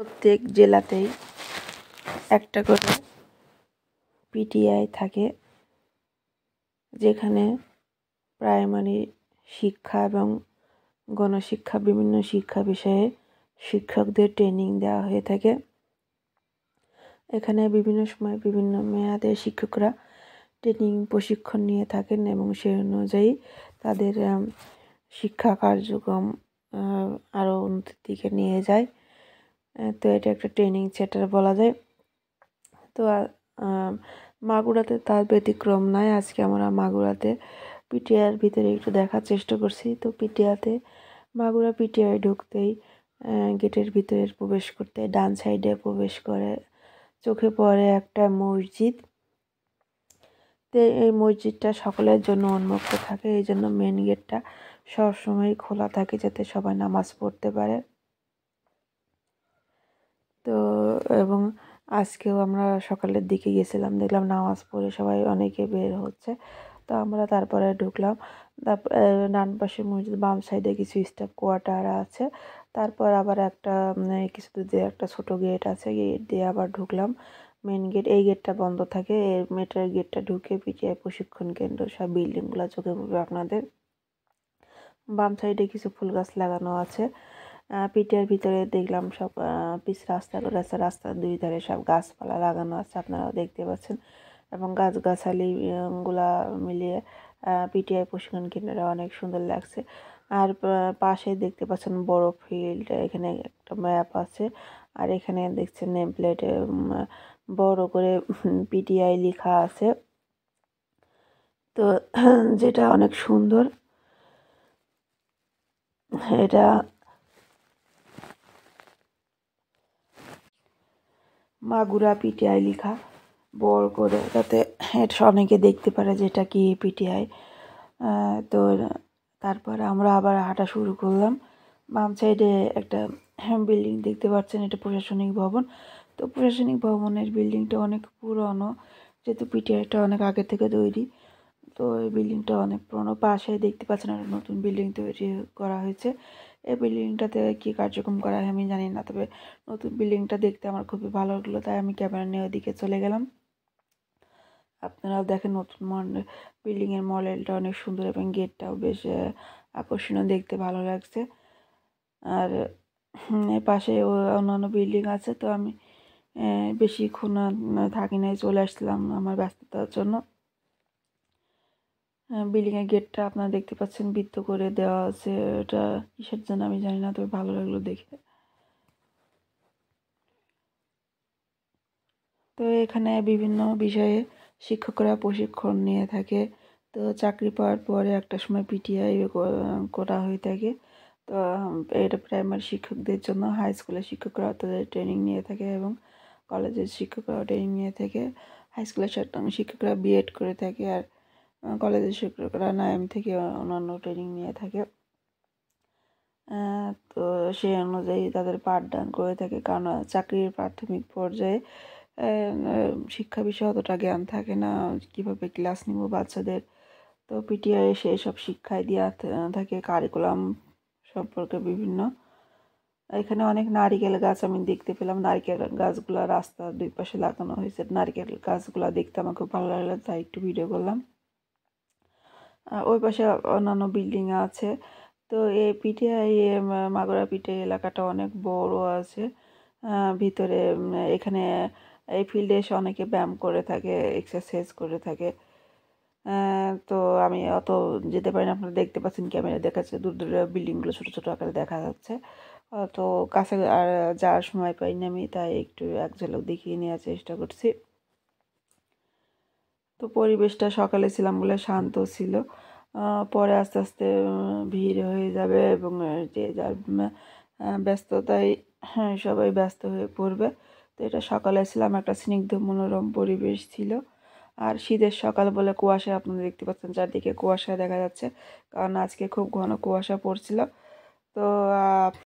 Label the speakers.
Speaker 1: প্রত্যেক জেলাতেই একটা করে পিটিআই থাকে, যেখানে প্রাইমারি শিক্ষা এবং গণশিক্ষা বিভিন্ন শিক্ষা বিষয়ে শিক্ষকদের ট্রেনিং দেওয়া হয়ে থাকে। এখানে বিভিন্ন সময় বিভিন্ন মেয়াদে শিক্ষকরা ট্রেনিং প্রশিক্ষণ নিয়ে থাকেন এবং সেই অনুযায়ী তাদের শিক্ষা কার্যক্রম আরও উন্নতির দিকে নিয়ে যায়। তো এটা একটা ট্রেনিং সেন্টার বলা যায়। তো মাগুরাতে তার ব্যতিক্রম নয়। আজকে আমরা মাগুরাতে পিটিআইয়ের ভিতরে একটু দেখার চেষ্টা করছি। তো মাগুরা পিটিআই ঢুকতেই গেটের ভিতরে প্রবেশ করতে ডান সাইডে প্রবেশ করে চোখে পড়ে একটা মসজিদ। তো এই মসজিদটা সকলের জন্য উন্মুক্ত থাকে, এই জন্য মেন গেটটা সবসময় খোলা থাকে যাতে সবাই নামাজ পড়তে পারে। তো এবং আজকেও আমরা সকালের দিকে গেছিলাম, দেখলাম নামাজ পড়ে সবাই অনেকে বের হচ্ছে। তো আমরা তারপরে ঢুকলাম। তারপর ডান পাশে মসজিদ, বাম সাইডে কিছু স্টাফ কোয়ার্টার আছে। তারপর আবার একটা কিছু দূর দিয়ে একটা ছোটো গেট আছে, গেট দিয়ে আবার ঢুকলাম মেন গেট। এই গেটটা বন্ধ থাকে, এই মেটার গেটটা ঢুকে পিটিআই প্রশিক্ষণ কেন্দ্র সব বিল্ডিংগুলো চোখে পড়বে আপনাদের। বাম সাইডে কিছু ফুল গাছ লাগানো আছে। পিটিআইয়ের ভিতরে দেখলাম সব পিচ রাস্তা করেছে, রাস্তার দুই ধারে সব গাছপালা লাগানো আছে, আপনারাও দেখতে পাচ্ছেন। এবং গাছগাছালি গুলা মিলিয়ে পিটিআই প্রশিক্ষণ কেন্দ্রটা অনেক সুন্দর লাগছে। আর পাশে দেখতে পাচ্ছেন বড় ফিল্ড, এখানে একটা ম্যাপ আছে। আর এখানে দেখছেন নেম প্লেটে বড় করে পিটিআই লেখা আছে, তো যেটা অনেক সুন্দর। এটা মাগুরা পিটিআই লেখা বড় করে, যাতে অনেকে দেখতে পারে যেটা কি পিটিআই। তো তারপর আমরা আবার হাঁটা শুরু করলাম। বাম সাইডে একটা বিল্ডিং দেখতে পাচ্ছেন, এটা প্রশাসনিক ভবন। তো প্রশাসনিক ভবনের বিল্ডিংটা অনেক পুরনো, যেহেতু পিটিআইটা অনেক আগে থেকে তৈরি। তো এই বিল্ডিংটা অনেক পুরনো। পাশে দেখতে পাচ্ছেন একটা নতুন বিল্ডিং তৈরি করা হয়েছে। এই বিল্ডিংটাতে কী কার্যক্রম করা হয় আমি জানি না, তবে নতুন বিল্ডিংটা দেখতে আমার খুবই ভালো লাগলো, তাই আমি ক্যামেরা নিয়ে ওদিকে চলে গেলাম। আপনারাও দেখেন নতুন বিল্ডিংয়ের মডেলটা অনেক সুন্দর এবং গেটটাও বেশ আকর্ষণীয়, দেখতে ভালো লাগছে। আর এর পাশে অন্যান্য বিল্ডিং আছে। তো আমি বেশিক্ষণ থাকি নাই, চলে আসলাম আমার ব্যস্ততার জন্য। বিল্ডিংয়ের গেটটা আপনারা দেখতে পাচ্ছেন বৃত্ত করে দেওয়া আছে, এটা কিসের জন্য আমি জানি না, তবে ভালো লাগলো দেখে। তো এখানে বিভিন্ন বিষয়ে শিক্ষকরা প্রশিক্ষণ নিয়ে থাকে। তো চাকরি পাওয়ার পরে একটা সময় পিটিআই করা হয়ে থাকে। তো এটা প্রাইমারি শিক্ষকদের জন্য, হাই স্কুলের শিক্ষকরা তাদের ট্রেনিং নিয়ে থাকে এবং কলেজের শিক্ষকরাও ট্রেনিং নিয়ে থাকে। হাই স্কুলের শিক্ষকরা বিএড করে থাকে, আর কলেজের শিক্ষকরা 9M থেকে অন্যান্য ট্রেনিং নিয়ে থাকে। তো সেই অনুযায়ী তাদের পাঠদান করে থাকে, কারণ চাকরির প্রাথমিক পর্যায়ে শিক্ষা বিষয়ে অতটা জ্ঞান থাকে না, কীভাবে ক্লাস নিব বাচ্চাদের। তো পিটিআই এসে এসব শিক্ষায় দেওয়া থাকে, কারিকুলাম সম্পর্কে বিভিন্ন। এখানে অনেক নারিকেল গাছ আমি দেখতে পেলাম, নারিকেল গাছগুলো রাস্তার দুই পাশে লাগানো হয়েছে। নারিকেল গাছগুলো দেখতে আমার খুব ভালো লাগলো, তাই একটু ভিডিও করলাম। ওই পাশে অন্যান্য বিল্ডিং আছে। তো এই পিটিআই মাগুরা পিটিআই এলাকাটা অনেক বড় আছে। ভিতরে এখানে এই ফিল্ডে এসে অনেকে ব্যায়াম করে থাকে, এক্সারসাইজ করে থাকে। তো আমি অত যেতে পারি না, আপনারা দেখতে পাচ্ছেন ক্যামেরা দেখাচ্ছে, দূর দূরে বিল্ডিংগুলো ছোটো ছোটো আকারে দেখা যাচ্ছে। তো কাছে আর যাওয়ার সময় পাইনি আমি, তাই একটু এক ঝলক দেখিয়ে নেওয়ার চেষ্টা করছি। তো পরিবেশটা সকালে ছিলাম বলে শান্ত ছিল, পরে আস্তে আস্তে ভিড় হয়ে যাবে এবং যে যার ব্যস্ততায় সবাই ব্যস্ত হয়ে পড়বে। তো এটা সকালে ছিলাম, একটা স্নিগ্ধ মনোরম পরিবেশ ছিল। আর শীতের সকাল বলে কুয়াশা, আপনারা দেখতে পাচ্ছেন চারদিকে কুয়াশা দেখা যাচ্ছে, কারণ আজকে খুব ঘন কুয়াশা পড়ছিল। তো